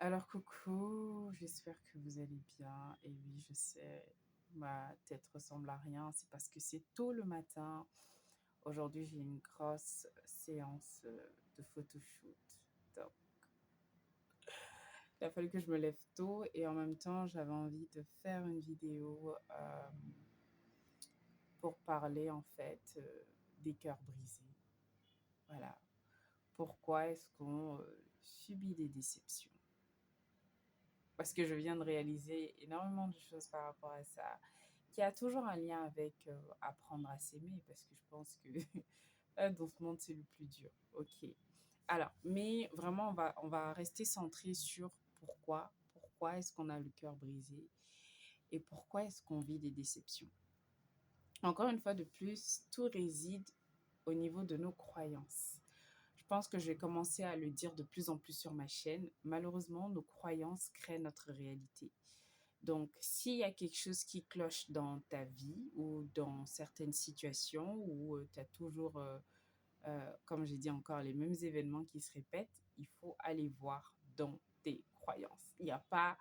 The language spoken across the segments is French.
Alors coucou, j'espère que vous allez bien. Et oui, je sais, ma tête ressemble à rien, c'est parce que c'est tôt le matin. Aujourd'hui, j'ai une grosse séance de photoshoot. Donc, il a fallu que je me lève tôt et en même temps, j'avais envie de faire une vidéo pour parler en fait des cœurs brisés. Voilà. Pourquoi est-ce qu'on subit des déceptions? Parce que je viens de réaliser énormément de choses par rapport à ça, qui a toujours un lien avec apprendre à s'aimer, parce que je pense que dans ce monde, c'est le plus dur. Ok. Alors, mais vraiment, on va rester centré sur pourquoi est-ce qu'on a le cœur brisé et pourquoi est-ce qu'on vit des déceptions. Encore une fois de plus, tout réside au niveau de nos croyances. Je pense que je vais commencer à le dire de plus en plus sur ma chaîne. Malheureusement, nos croyances créent notre réalité. Donc, s'il y a quelque chose qui cloche dans ta vie ou dans certaines situations où tu as toujours, comme j'ai dit encore, les mêmes événements qui se répètent, il faut aller voir dans tes croyances. Il n'y a pas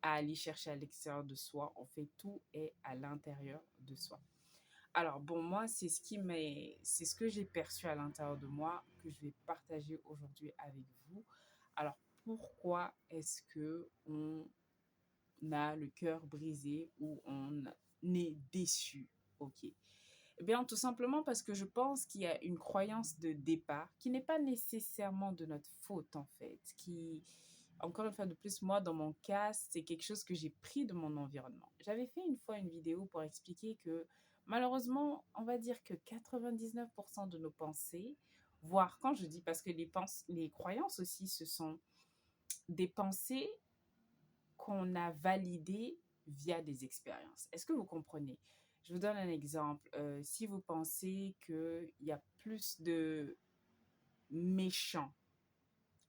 à aller chercher à l'extérieur de soi. En fait, tout est à l'intérieur de soi. Alors, bon, moi, c'est ce que j'ai perçu à l'intérieur de moi que je vais partager aujourd'hui avec vous. Alors, pourquoi est-ce que on a le cœur brisé ou on est déçu? Ok. Eh bien, tout simplement parce que je pense qu'il y a une croyance de départ qui n'est pas nécessairement de notre faute, en fait. Encore une fois de plus, moi, dans mon cas, c'est quelque chose que j'ai pris de mon environnement. J'avais fait une fois une vidéo pour expliquer que malheureusement, on va dire que 99% de nos pensées, voire quand je dis, parce que les croyances aussi, ce sont des pensées qu'on a validé via des expériences. Est-ce que vous comprenez? Je vous donne un exemple. Si vous pensez qu'il y a plus de méchants,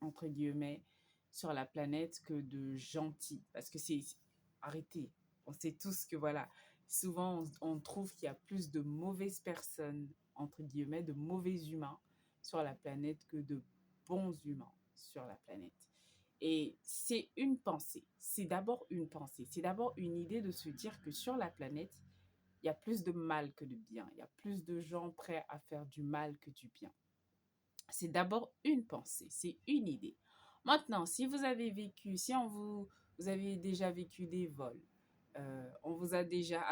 entre guillemets, sur la planète que de gentils, parce que c'est... Arrêtez. On sait tous que, voilà, souvent on trouve qu'il y a plus de mauvaises personnes, entre guillemets, de mauvais humains sur la planète que de bons humains sur la planète. Et c'est une pensée. C'est d'abord une pensée. C'est d'abord une idée de se dire que sur la planète, il y a plus de mal que de bien. Il y a plus de gens prêts à faire du mal que du bien. C'est d'abord une pensée. C'est une idée. Maintenant, si vous avez vécu, si vous avez déjà vécu des vols, on vous a déjà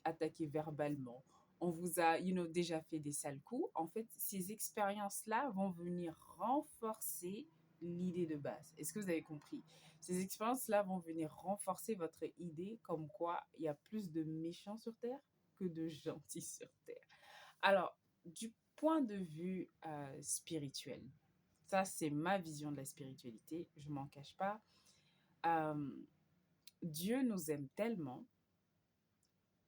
attaqué verbalement, on vous a déjà fait des sales coups, en fait, ces expériences-là vont venir renforcer l'idée de base. Est-ce que vous avez compris? Ces expériences-là vont venir renforcer votre idée comme quoi il y a plus de méchants sur Terre que de gentils sur Terre. Alors, du point de vue spirituel, ça c'est ma vision de la spiritualité, je m'en cache pas. Euh, Dieu nous aime tellement,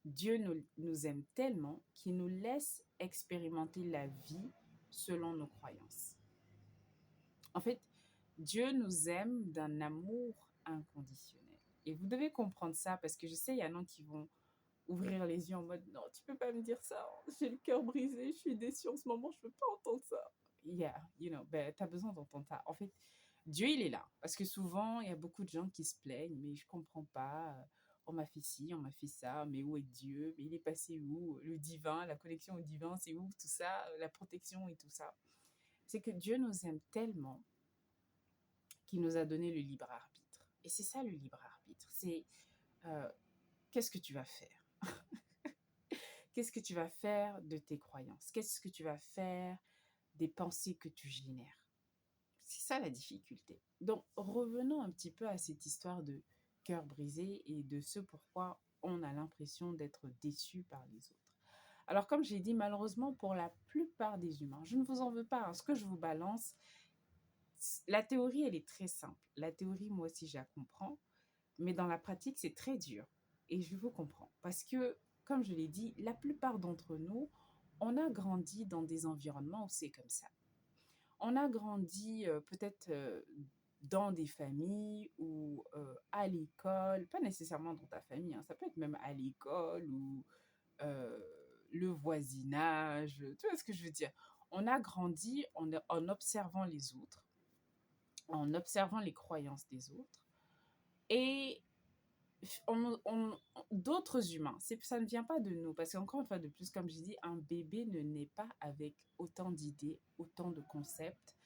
Dieu nous aime tellement qu'il nous laisse expérimenter la vie selon nos croyances. En fait, Dieu nous aime d'un amour inconditionnel. Et vous devez comprendre ça parce que je sais, il y en a qui vont ouvrir les yeux en mode non, tu peux pas me dire ça, j'ai le cœur brisé, je suis déçue en ce moment, je veux pas entendre ça. Yeah, ben, tu as besoin d'entendre ça. En fait, Dieu, il est là. Parce que souvent, il y a beaucoup de gens qui se plaignent, mais je comprends pas. On m'a fait ci, on m'a fait ça, mais où est Dieu? Mais il est passé où? Le divin, la connexion au divin, c'est où tout ça? La protection et tout ça. C'est que Dieu nous aime tellement qu'il nous a donné le libre arbitre. Et c'est ça le libre arbitre. C'est euh, qu'est-ce que tu vas faire? Qu'est-ce que tu vas faire de tes croyances? Qu'est-ce que tu vas faire des pensées que tu génères? C'est ça la difficulté. Donc, revenons un petit peu à cette histoire de cœur brisé et de ce pourquoi on a l'impression d'être déçu par les autres. Alors, comme j'ai dit, malheureusement, pour la plupart des humains, je ne vous en veux pas, hein, ce que je vous balance, la théorie, elle est très simple. La théorie, moi aussi, je la comprends, mais dans la pratique, c'est très dur. Et je vous comprends. Parce que, comme je l'ai dit, la plupart d'entre nous, on a grandi dans des environnements où c'est comme ça. On a grandi peut-être dans des familles ou à l'école, pas nécessairement dans ta famille, hein, ça peut être même à l'école ou euh, le voisinage, tu vois ce que je veux dire? On a grandi en observant les autres, en observant les croyances des autres. Et d'autres humains, ça ne vient pas de nous. Parce qu'encore une fois de plus, comme je dis, un bébé ne naît pas avec autant d'idées, autant de concepts,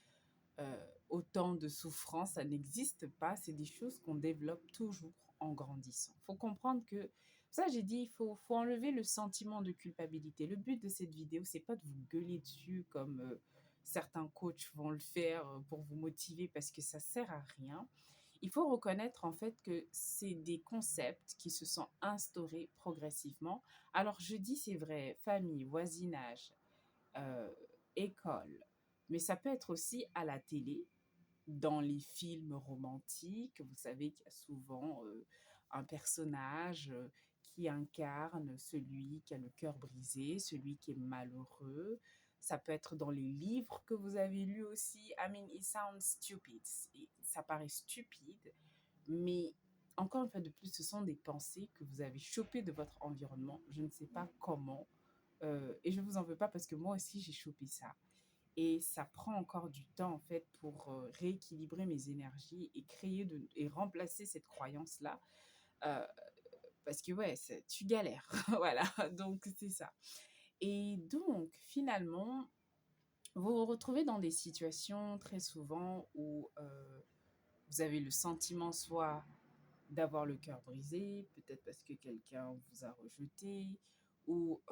autant de souffrances. Ça n'existe pas. C'est des choses qu'on développe toujours en grandissant. Il faut comprendre que, ça j'ai dit, faut enlever le sentiment de culpabilité. Le but de cette vidéo, c'est pas de vous gueuler dessus comme certains coachs vont le faire pour vous motiver parce que ça sert à rien. Il faut reconnaître en fait que c'est des concepts qui se sont instaurés progressivement. Alors je dis c'est vrai, famille, voisinage, euh, école, mais ça peut être aussi à la télé, dans les films romantiques. Vous savez qu'il y a souvent un personnage qui incarne celui qui a le cœur brisé, celui qui est malheureux. Ça peut être dans les livres que vous avez lus aussi. I mean, it sounds stupid. Ça paraît stupide, mais encore une fois de plus, ce sont des pensées que vous avez chopées de votre environnement. Je ne sais pas comment. Et je ne vous en veux pas parce que moi aussi, j'ai chopé ça. Et ça prend encore du temps, en fait, pour rééquilibrer mes énergies et et remplacer cette croyance-là. Euh, Parce que, ouais, tu galères. Voilà, donc c'est ça. Et donc, finalement, vous vous retrouvez dans des situations très souvent où vous avez le sentiment soit d'avoir le cœur brisé, peut-être parce que quelqu'un vous a rejeté, ou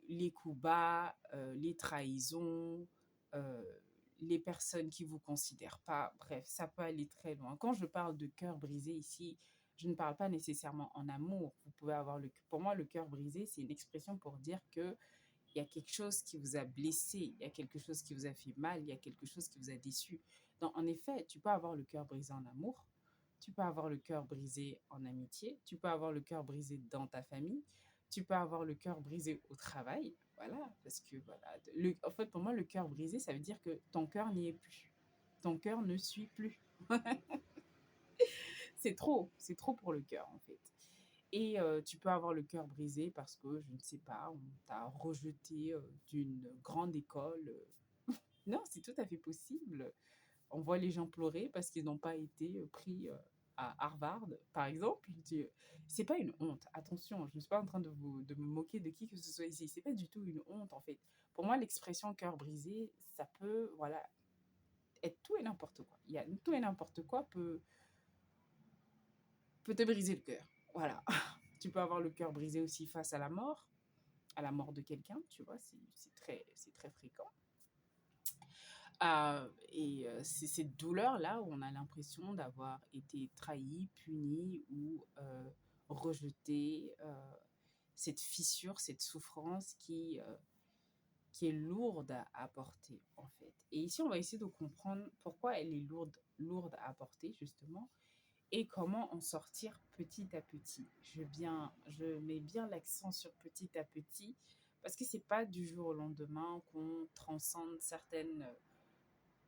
les coups bas, les trahisons, euh, les personnes qui vous considèrent pas. Bref, ça peut aller très loin. Quand je parle de cœur brisé ici, je ne parle pas nécessairement en amour. Vous pouvez avoir pour moi, le cœur brisé, c'est une expression pour dire que il y a quelque chose qui vous a blessé, il y a quelque chose qui vous a fait mal, il y a quelque chose qui vous a déçu. Donc, en effet, tu peux avoir le cœur brisé en amour, tu peux avoir le cœur brisé en amitié, tu peux avoir le cœur brisé dans ta famille, tu peux avoir le cœur brisé au travail. Voilà, parce que voilà, en fait, pour moi, le cœur brisé, ça veut dire que ton cœur n'y est plus. Ton cœur ne suit plus. C'est trop pour le cœur, en fait. Et tu peux avoir le cœur brisé parce que, je ne sais pas, on t'a rejeté d'une grande école. Non, c'est tout à fait possible. On voit les gens pleurer parce qu'ils n'ont pas été pris à Harvard, par exemple. C'est pas une honte. Attention, je ne suis pas en train de me moquer de qui que ce soit ici. C'est pas du tout une honte, en fait. Pour moi, l'expression cœur brisé, ça peut, voilà, être tout et n'importe quoi. Tout et n'importe quoi peut te briser le cœur. Voilà. Tu peux avoir le cœur brisé aussi face à la mort de quelqu'un, tu vois, c'est très fréquent. C'est cette douleur-là où on a l'impression d'avoir été trahi, puni ou rejeté, cette fissure, cette souffrance qui est lourde à porter, en fait. Et ici, on va essayer de comprendre pourquoi elle est lourde à porter, justement, et comment en sortir petit à petit. Je mets bien l'accent sur petit à petit, parce que c'est pas du jour au lendemain qu'on transcende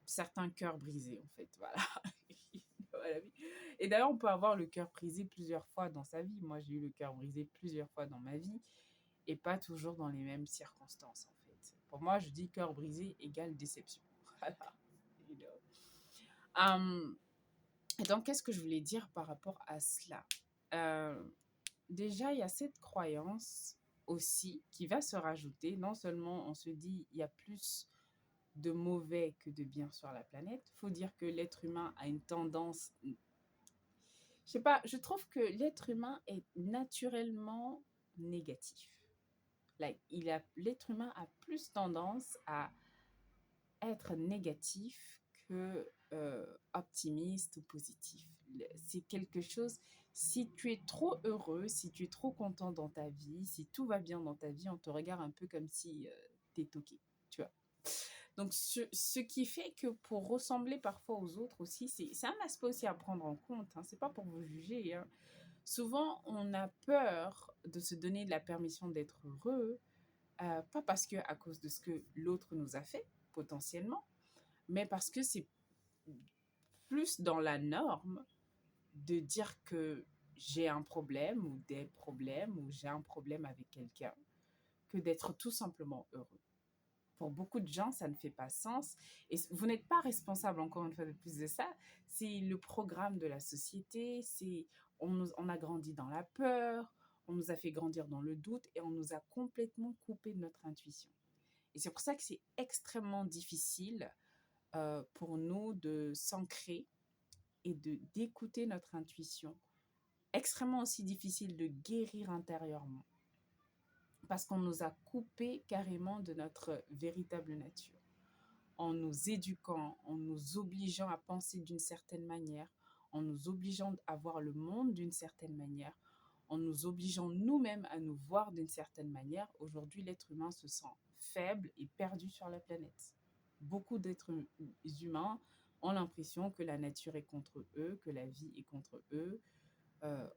certains cœurs brisés, en fait. Voilà. Voilà. Et d'ailleurs, on peut avoir le cœur brisé plusieurs fois dans sa vie. Moi, j'ai eu le cœur brisé plusieurs fois dans ma vie et pas toujours dans les mêmes circonstances, en fait. Pour moi, je dis cœur brisé égale déception. Voilà. You know. Et donc, qu'est-ce que je voulais dire par rapport à cela? Euh, Déjà, il y a cette croyance aussi qui va se rajouter. Non seulement on se dit il y a plus de mauvais que de bien sur la planète, il faut dire que l'être humain a une tendance, je sais pas, je trouve que l'être humain est naturellement négatif. Like, l'être humain a plus tendance à être négatif que optimiste ou positif. C'est quelque chose, si tu es trop heureux, si tu es trop content dans ta vie, si tout va bien dans ta vie, on te regarde un peu comme si t'es toqué, tu vois. Donc, ce qui fait que pour ressembler parfois aux autres aussi, c'est un aspect aussi à prendre en compte. Hein. C'est pas pour vous juger. Hein. Souvent, on a peur de se donner de la permission d'être heureux, pas parce que à cause de ce que l'autre nous a fait, potentiellement, mais parce que c'est plus dans la norme de dire que j'ai un problème ou des problèmes ou j'ai un problème avec quelqu'un que d'être tout simplement heureux. Pour beaucoup de gens, ça ne fait pas sens. Et vous n'êtes pas responsable, encore une fois de plus, de ça. C'est le programme de la société. On a grandi dans la peur. On nous a fait grandir dans le doute et on nous a complètement coupé de notre intuition. Et c'est pour ça que c'est extrêmement difficile pour nous de s'ancrer et d'écouter notre intuition. Extrêmement aussi difficile de guérir intérieurement parce qu'on nous a coupé carrément de notre véritable nature. En nous éduquant, en nous obligeant à penser d'une certaine manière, en nous obligeant à voir le monde d'une certaine manière, en nous obligeant nous-mêmes à nous voir d'une certaine manière, aujourd'hui l'être humain se sent faible et perdu sur la planète. Beaucoup d'êtres humains ont l'impression que la nature est contre eux, que la vie est contre eux.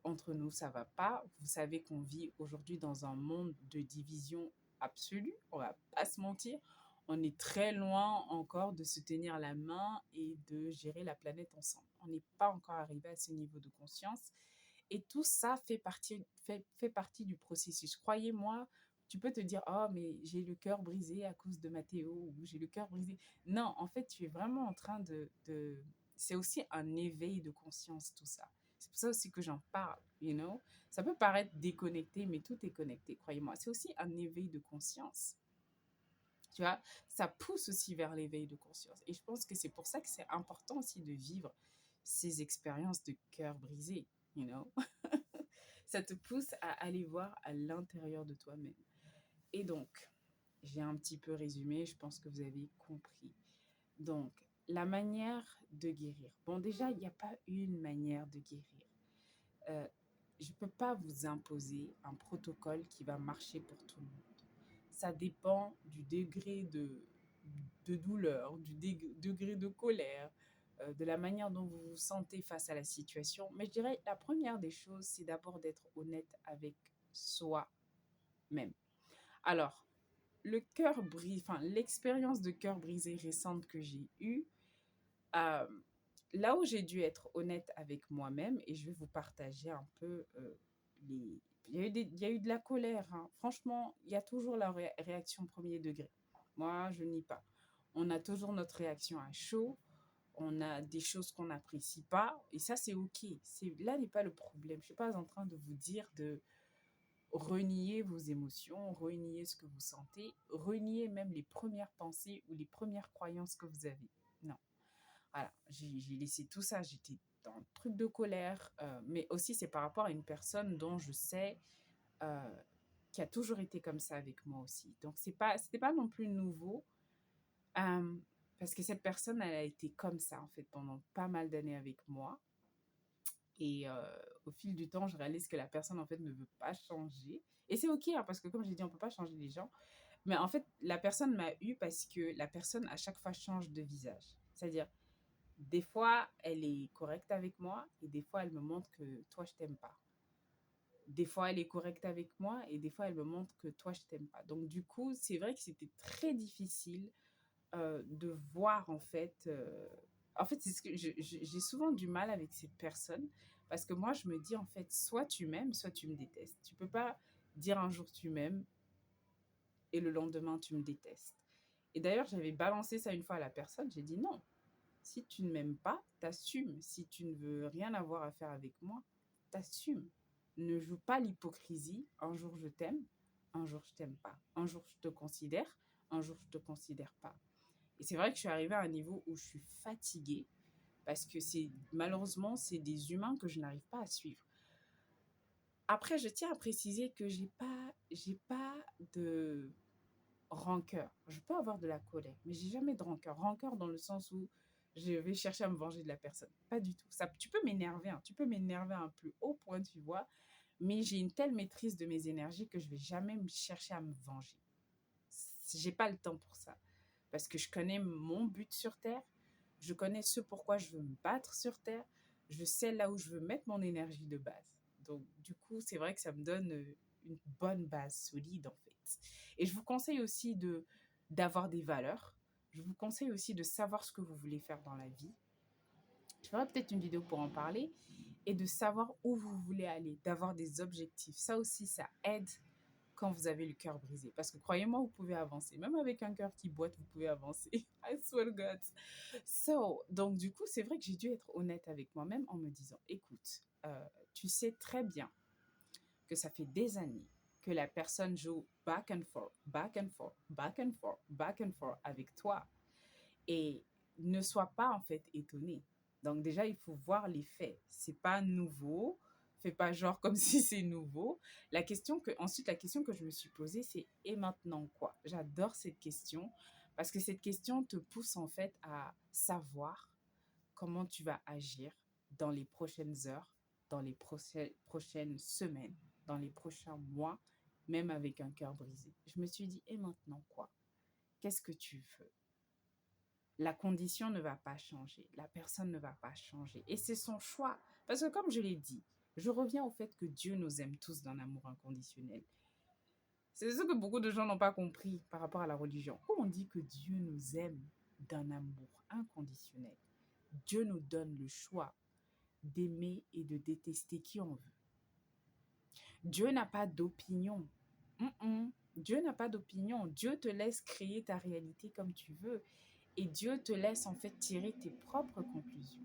Entre nous, ça va pas. Vous savez qu'on vit aujourd'hui dans un monde de division absolue, on va pas se mentir. On est très loin encore de se tenir la main et de gérer la planète ensemble. On n'est pas encore arrivé à ce niveau de conscience. Et tout ça fait partie du processus. Croyez-moi, tu peux te dire, oh, mais j'ai le cœur brisé à cause de Mathéo, ou j'ai le cœur brisé. Non, en fait, tu es vraiment en train de... C'est aussi un éveil de conscience, tout ça. C'est pour ça aussi que j'en parle, you know. Ça peut paraître déconnecté, mais tout est connecté, croyez-moi. C'est aussi un éveil de conscience. Tu vois, ça pousse aussi vers l'éveil de conscience. Et je pense que c'est pour ça que c'est important aussi de vivre ces expériences de cœur brisé, you know. Ça te pousse à aller voir à l'intérieur de toi-même. Et donc, j'ai un petit peu résumé, je pense que vous avez compris. Donc, la manière de guérir. Bon, déjà, il n'y a pas une manière de guérir. Euh, je ne peux pas vous imposer un protocole qui va marcher pour tout le monde. Ça dépend du degré de douleur, degré de colère, de la manière dont vous vous sentez face à la situation. Mais je dirais, la première des choses, c'est d'abord d'être honnête avec soi-même. Alors, l'expérience de cœur brisé récente que j'ai eue, euh, là où j'ai dû être honnête avec moi-même, et je vais vous partager un peu les... il y a eu de la colère, hein. Franchement, il y a toujours la réaction premier degré. Moi, je nie pas. On a toujours notre réaction à chaud, on a des choses qu'on n'apprécie pas, et ça, c'est OK. Là n'est pas le problème. Je ne suis pas en train de vous dire de renier vos émotions, renier ce que vous sentez, renier même les premières pensées ou les premières croyances que vous avez. Non. Voilà, j'ai laissé tout ça, j'étais dans le truc de colère, mais aussi c'est par rapport à une personne dont je sais euh, qui a toujours été comme ça avec moi aussi. Donc c'était pas non plus nouveau, euh, parce que cette personne, elle a été comme ça en fait pendant pas mal d'années avec moi. Et au fil du temps, je réalise que la personne en fait ne veut pas changer. Et c'est OK, hein, parce que comme j'ai dit, on peut pas changer les gens. Mais en fait, la personne m'a eu parce que la personne à chaque fois change de visage. C'est-à-dire, des fois, elle est correcte avec moi et des fois, elle me montre que toi, je t'aime pas. Des fois, elle est correcte avec moi et des fois, elle me montre que toi, je t'aime pas. Donc, du coup, c'est vrai que c'était très difficile de voir, en fait. En fait, c'est ce que j'ai souvent du mal avec cette personne parce que moi, je me dis, en fait, soit tu m'aimes, soit tu me détestes. Tu peux pas dire un jour tu m'aimes et le lendemain, tu me détestes. Et d'ailleurs, j'avais balancé ça une fois à la personne. J'ai dit non. Si tu ne m'aimes pas, t'assumes. Si tu ne veux rien avoir à faire avec moi, t'assumes. Ne joue pas l'hypocrisie. Un jour je t'aime, un jour je t'aime pas. Un jour je te considère, un jour je te considère pas. Et c'est vrai que je suis arrivée à un niveau où je suis fatiguée parce que malheureusement c'est des humains que je n'arrive pas à suivre. Après, je tiens à préciser que j'ai pas de rancœur. Je peux avoir de la colère, mais j'ai jamais de rancœur. Rancœur dans le sens où je vais chercher à me venger de la personne. Pas du tout. Ça, tu peux m'énerver, hein. Tu peux m'énerver à un plus haut point, tu vois. Mais j'ai une telle maîtrise de mes énergies que je vais jamais me chercher à me venger. J'ai pas le temps pour ça. Parce que je connais mon but sur Terre. Je connais ce pourquoi je veux me battre sur Terre. Je sais là où je veux mettre mon énergie de base. Donc, du coup, c'est vrai que ça me donne une bonne base solide, en fait. Et je vous conseille aussi d'avoir des valeurs. Je vous conseille aussi de savoir ce que vous voulez faire dans la vie. Je ferai peut-être une vidéo pour en parler. Et de savoir où vous voulez aller, d'avoir des objectifs. Ça aussi, ça aide quand vous avez le cœur brisé. Parce que croyez-moi, vous pouvez avancer. Même avec un cœur qui boite, vous pouvez avancer. I swear to God. Donc du coup, c'est vrai que j'ai dû être honnête avec moi-même en me disant, écoute, tu sais très bien que ça fait des années que la personne joue back and forth, back and forth, back and forth, back and forth avec toi. Et ne sois pas en fait étonné. Donc déjà, il faut voir les faits. C'est pas nouveau. Fais pas genre comme si c'est nouveau. Ensuite, la question que je me suis posée, c'est et maintenant quoi? J'adore cette question parce que cette question te pousse en fait à savoir comment tu vas agir dans les prochaines heures, dans les prochaines semaines, dans les prochains mois, même avec un cœur brisé. Je me suis dit, et maintenant quoi? Qu'est-ce que tu veux? La condition ne va pas changer, la personne ne va pas changer. Et c'est son choix. Parce que comme je l'ai dit, je reviens au fait que Dieu nous aime tous d'un amour inconditionnel. C'est ce que beaucoup de gens n'ont pas compris par rapport à la religion. Quand on dit que Dieu nous aime d'un amour inconditionnel, Dieu nous donne le choix d'aimer et de détester qui on veut. Dieu n'a pas d'opinion. Dieu n'a pas d'opinion. Dieu te laisse créer ta réalité comme tu veux. Et Dieu te laisse en fait tirer tes propres conclusions.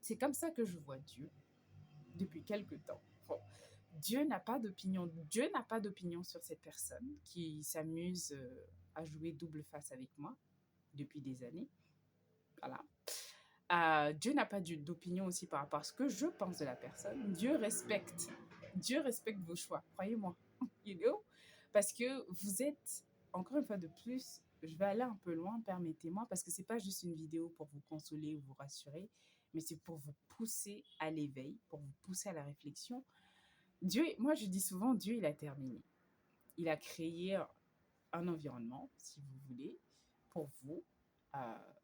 C'est comme ça que je vois Dieu depuis quelque temps. Bon, Dieu n'a pas d'opinion. Dieu n'a pas d'opinion sur cette personne qui s'amuse à jouer double face avec moi depuis des années. Voilà. Dieu n'a pas d'opinion aussi par rapport à ce que je pense de la personne. Dieu respecte vos choix, croyez-moi. You know? Parce que vous êtes, encore une fois de plus, je vais aller un peu loin, permettez-moi, parce que c'est pas juste une vidéo pour vous consoler ou vous rassurer, mais c'est pour vous pousser à l'éveil, pour vous pousser à la réflexion. Moi je dis souvent, Dieu, il a terminé. Il a créé un environnement, si vous voulez, pour vous, euh,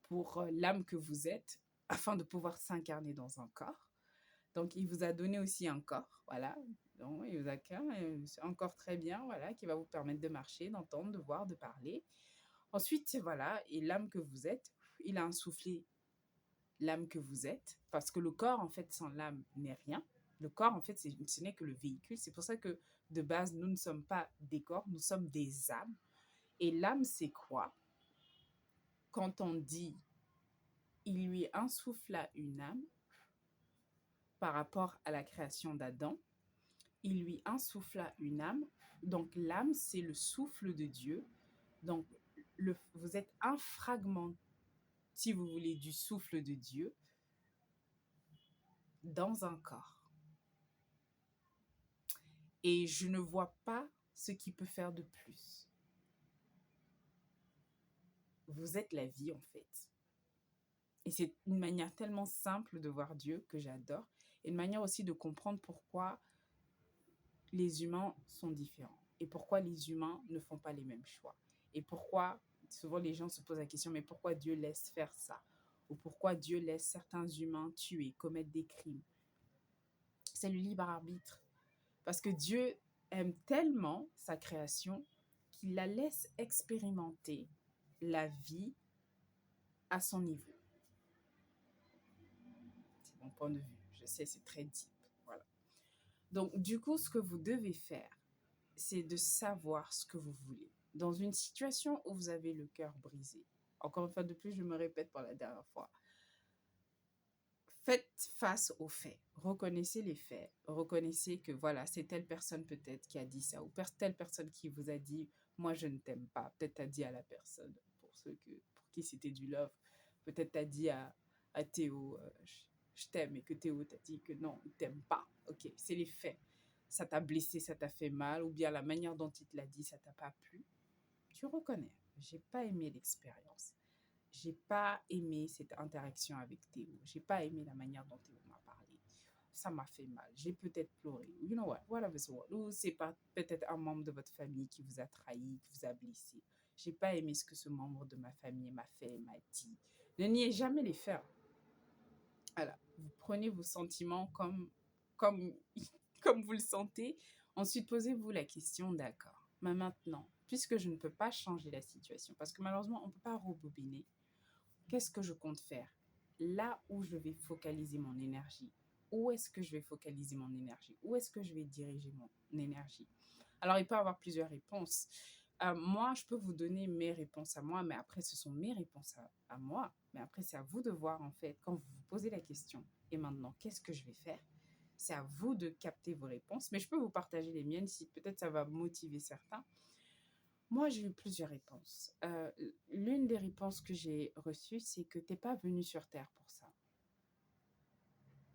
pour l'âme que vous êtes, afin de pouvoir s'incarner dans un corps. Donc, il vous a donné aussi un corps, voilà. Donc, il vous a un corps très bien, voilà, qui va vous permettre de marcher, d'entendre, de voir, de parler. Ensuite, voilà, et l'âme que vous êtes, il a insoufflé l'âme que vous êtes, parce que le corps, en fait, sans l'âme n'est rien. Le corps, en fait, ce n'est que le véhicule. C'est pour ça que, de base, nous ne sommes pas des corps, nous sommes des âmes. Et l'âme, c'est quoi? Quand on dit il lui insuffla une âme par rapport à la création d'Adam, il lui insuffla une âme. Donc l'âme, c'est le souffle de Dieu. Donc vous êtes un fragment, si vous voulez, du souffle de Dieu dans un corps. Et je ne vois pas ce qui peut faire de plus. Vous êtes la vie, en fait. Et c'est une manière tellement simple de voir Dieu que j'adore. Et une manière aussi de comprendre pourquoi les humains sont différents. Et pourquoi les humains ne font pas les mêmes choix. Et pourquoi, souvent les gens se posent la question, mais pourquoi Dieu laisse faire ça? Ou pourquoi Dieu laisse certains humains tuer, commettre des crimes? C'est le libre arbitre. Parce que Dieu aime tellement sa création qu'il la laisse expérimenter la vie à son niveau. C'est mon point de vue. Je sais, c'est très deep. Voilà. Donc, du coup, ce que vous devez faire, c'est de savoir ce que vous voulez. Dans une situation où vous avez le cœur brisé, encore une fois de plus, je me répète pour la dernière fois, faites face aux faits. Reconnaissez les faits. Reconnaissez que voilà, c'est telle personne peut-être qui a dit ça, ou telle personne qui vous a dit, moi je ne t'aime pas. Peut-être t'as dit à la personne, pour qui c'était du love, peut-être t'as dit à Théo, je t'aime, et que Théo t'a dit que non, il t'aime pas. Ok, c'est les faits. Ça t'a blessé, ça t'a fait mal, ou bien la manière dont il te l'a dit, ça t'a pas plu. Tu reconnais, j'ai pas aimé l'expérience. J'ai pas aimé cette interaction avec Théo. J'ai pas aimé la manière dont Théo m'a parlé. Ça m'a fait mal. J'ai peut-être pleuré. You know what? Whatever so what. Ou c'est pas peut-être un membre de votre famille qui vous a trahi, qui vous a blessé. J'ai pas aimé ce que ce membre de ma famille m'a fait, m'a dit. Ne niez jamais les faits. Voilà. Vous prenez vos sentiments comme, comme vous le sentez. Ensuite, posez-vous la question, d'accord. Mais maintenant, puisque je ne peux pas changer la situation, parce que malheureusement, on ne peut pas rebobiner, qu'est-ce que je compte faire? Là où je vais focaliser mon énergie, où est-ce que je vais focaliser mon énergie? Où est-ce que je vais diriger mon énergie? Alors, il peut y avoir plusieurs réponses. Moi, je peux vous donner mes réponses à moi, mais après, ce sont mes réponses à moi. Mais après, c'est à vous de voir, en fait, quand vous vous posez la question, et maintenant, qu'est-ce que je vais faire? C'est à vous de capter vos réponses, mais je peux vous partager les miennes si peut-être ça va motiver certains. Moi, j'ai eu plusieurs réponses. L'une des réponses que j'ai reçues, c'est que tu n'es pas venu sur Terre pour ça.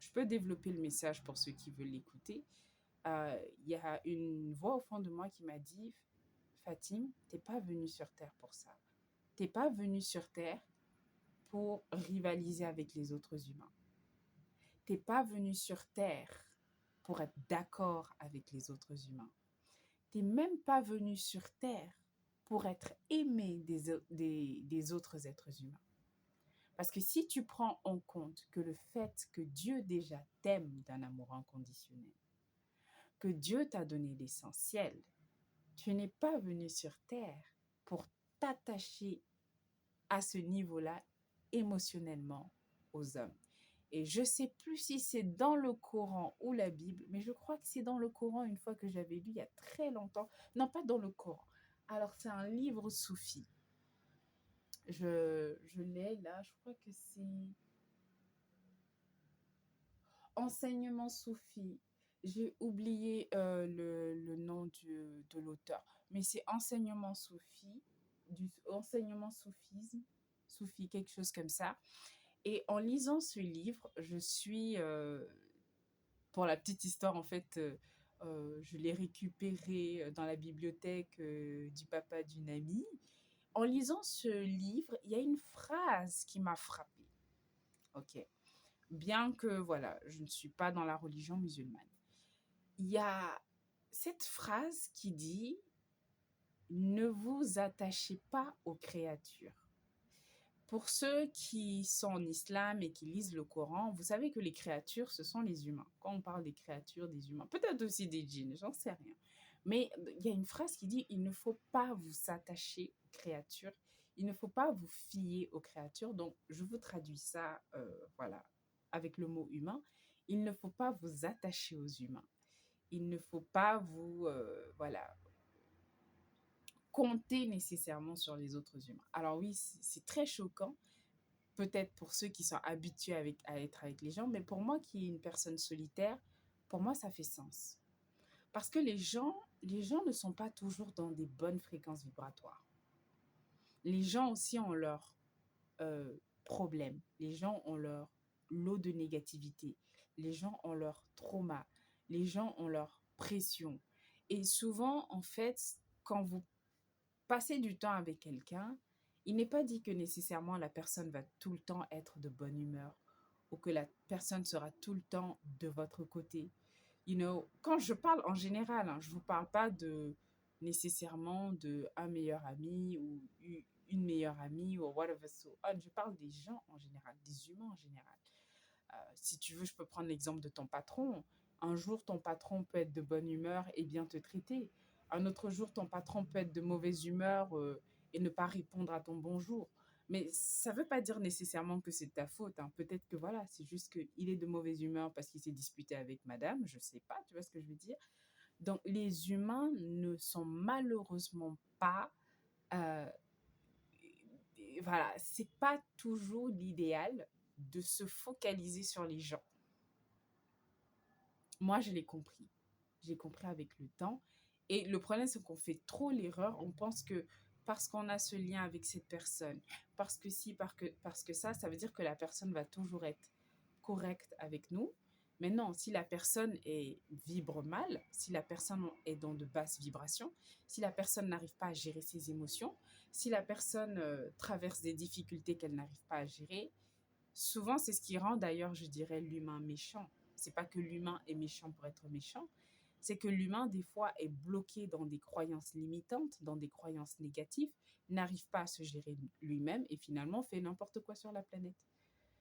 Je peux développer le message pour ceux qui veulent l'écouter. Il y a une voix au fond de moi qui m'a dit, Fatim, t'es pas venue sur Terre pour ça. T'es pas venue sur Terre pour rivaliser avec les autres humains. T'es pas venue sur Terre pour être d'accord avec les autres humains. T'es même pas venu sur Terre pour être aimé des autres êtres humains. Parce que si tu prends en compte que le fait que Dieu déjà t'aime d'un amour inconditionnel, que Dieu t'a donné l'essentiel, tu n'es pas venu sur Terre pour t'attacher à ce niveau-là émotionnellement aux hommes. Et je ne sais plus si c'est dans le Coran ou la Bible, mais je crois que c'est dans le Coran une fois que j'avais lu il y a très longtemps. Non, pas dans le Coran. Alors, c'est un livre soufi. Je l'ai là, je crois que c'est Enseignement soufi. J'ai oublié le nom de l'auteur, mais c'est Enseignement soufi, du enseignement soufisme, soufi, quelque chose comme ça. Et en lisant ce livre, je suis, pour la petite histoire, en fait, je l'ai récupéré dans la bibliothèque du papa d'une amie. En lisant ce livre, il y a une phrase qui m'a frappée. Ok. Bien que, voilà, je ne suis pas dans la religion musulmane. Il y a cette phrase qui dit « Ne vous attachez pas aux créatures ». Pour ceux qui sont en islam et qui lisent le Coran, vous savez que les créatures, ce sont les humains. Quand on parle des créatures, des humains, peut-être aussi des djinns, j'en sais rien. Mais il y a une phrase qui dit « Il ne faut pas vous attacher aux créatures, il ne faut pas vous fier aux créatures ». Donc, je vous traduis ça, voilà, avec le mot humain. Il ne faut pas vous attacher aux humains. Il ne faut pas vous, voilà, compter nécessairement sur les autres humains. Alors oui, c'est très choquant, peut-être pour ceux qui sont habitués à être avec les gens, mais pour moi qui est une personne solitaire, pour moi ça fait sens. Parce que les gens ne sont pas toujours dans des bonnes fréquences vibratoires. Les gens aussi ont leurs problèmes. Les gens ont leur lot de négativité. Les gens ont leur trauma. Les gens ont leur pression. Et souvent, en fait, quand vous passez du temps avec quelqu'un, il n'est pas dit que nécessairement la personne va tout le temps être de bonne humeur ou que la personne sera tout le temps de votre côté. Quand je parle en général, hein, je ne vous parle pas nécessairement de un meilleur ami ou une meilleure amie ou whatever. Je parle des gens en général, des humains en général. Si tu veux, je peux prendre l'exemple de ton patron. Un jour, ton patron peut être de bonne humeur et bien te traiter. Un autre jour, ton patron peut être de mauvaise humeur et ne pas répondre à ton bonjour. Mais ça ne veut pas dire nécessairement que c'est de ta faute, hein. Peut-être que voilà, c'est juste qu'il est de mauvaise humeur parce qu'il s'est disputé avec madame, je ne sais pas, tu vois ce que je veux dire. Donc, les humains ne sont malheureusement pas... euh, voilà, c'est pas toujours l'idéal de se focaliser sur les gens. Moi, je l'ai compris. J'ai compris avec le temps. Et le problème, c'est qu'on fait trop l'erreur. On pense que parce qu'on a ce lien avec cette personne, parce que si, parce que ça veut dire que la personne va toujours être correcte avec nous. Mais non, si la personne vibre mal, si la personne est dans de basses vibrations, si la personne n'arrive pas à gérer ses émotions, si la personne traverse des difficultés qu'elle n'arrive pas à gérer, souvent c'est ce qui rend d'ailleurs, je dirais, l'humain méchant. C'est pas que l'humain est méchant pour être méchant, c'est que l'humain, des fois, est bloqué dans des croyances limitantes, dans des croyances négatives, n'arrive pas à se gérer lui-même et finalement fait n'importe quoi sur la planète.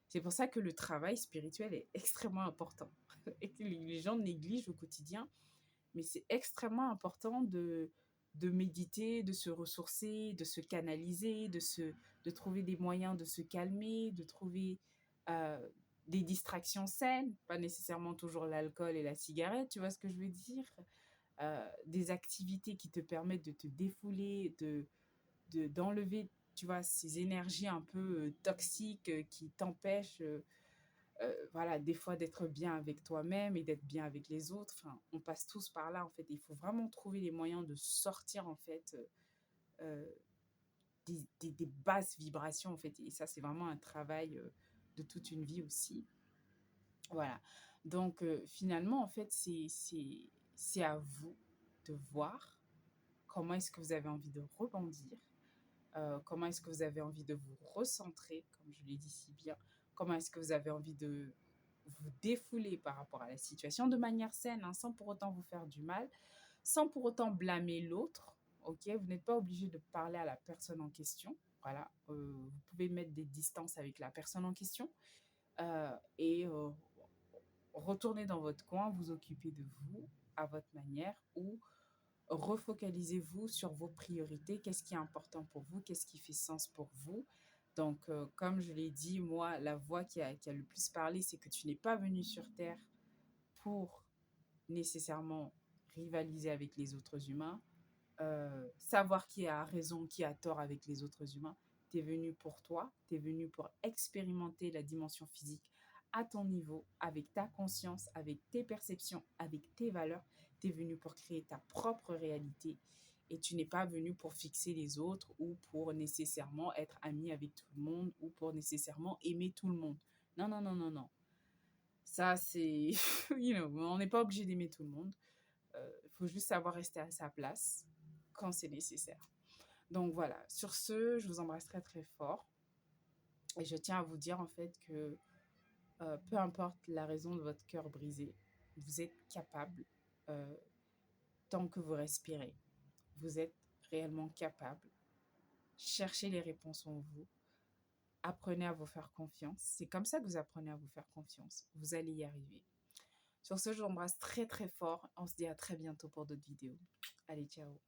C'est pour ça que le travail spirituel est extrêmement important et que les gens négligent au quotidien. Mais c'est extrêmement important de méditer, de se ressourcer, de se canaliser, de trouver des moyens de se calmer, de trouver des distractions saines, pas nécessairement toujours l'alcool et la cigarette, tu vois ce que je veux dire? Des activités qui te permettent de te défouler, d'enlever, tu vois, ces énergies un peu, toxiques, qui t'empêchent, voilà, des fois d'être bien avec toi-même et d'être bien avec les autres. Enfin, on passe tous par là, en fait. Il faut vraiment trouver les moyens de sortir, en fait, des basses vibrations, en fait. Et ça, c'est vraiment un travail, de toute une vie aussi. Voilà. Donc, finalement, en fait, c'est à vous de voir comment est-ce que vous avez envie de rebondir, comment est-ce que vous avez envie de vous recentrer, comme je l'ai dit si bien, comment est-ce que vous avez envie de vous défouler par rapport à la situation de manière saine, hein, sans pour autant vous faire du mal, sans pour autant blâmer l'autre. Ok, vous n'êtes pas obligé de parler à la personne en question. Voilà, vous pouvez mettre des distances avec la personne en question et retourner dans votre coin, vous occuper de vous à votre manière ou refocalisez-vous sur vos priorités. Qu'est-ce qui est important pour vous? Qu'est-ce qui fait sens pour vous? Donc, comme je l'ai dit, moi, la voix qui a le plus parlé, c'est que tu n'es pas venu sur Terre pour nécessairement rivaliser avec les autres humains, savoir qui a raison, qui a tort avec les autres humains. Tu es venu pour toi, tu es venu pour expérimenter la dimension physique à ton niveau, avec ta conscience, avec tes perceptions, avec tes valeurs. Tu es venu pour créer ta propre réalité et tu n'es pas venu pour fixer les autres ou pour nécessairement être ami avec tout le monde ou pour nécessairement aimer tout le monde. Non, non, non, non, non. Ça, c'est... on n'est pas obligé d'aimer tout le monde. Il faut juste savoir rester à sa place quand c'est nécessaire. Donc voilà, sur ce, je vous embrasse très très fort. Et je tiens à vous dire en fait que peu importe la raison de votre cœur brisé, vous êtes capable, euh, tant que vous respirez, vous êtes réellement capable. Cherchez les réponses en vous. Apprenez à vous faire confiance. C'est comme ça que vous apprenez à vous faire confiance. Vous allez y arriver. Sur ce, je vous embrasse très très fort. On se dit à très bientôt pour d'autres vidéos. Allez, ciao.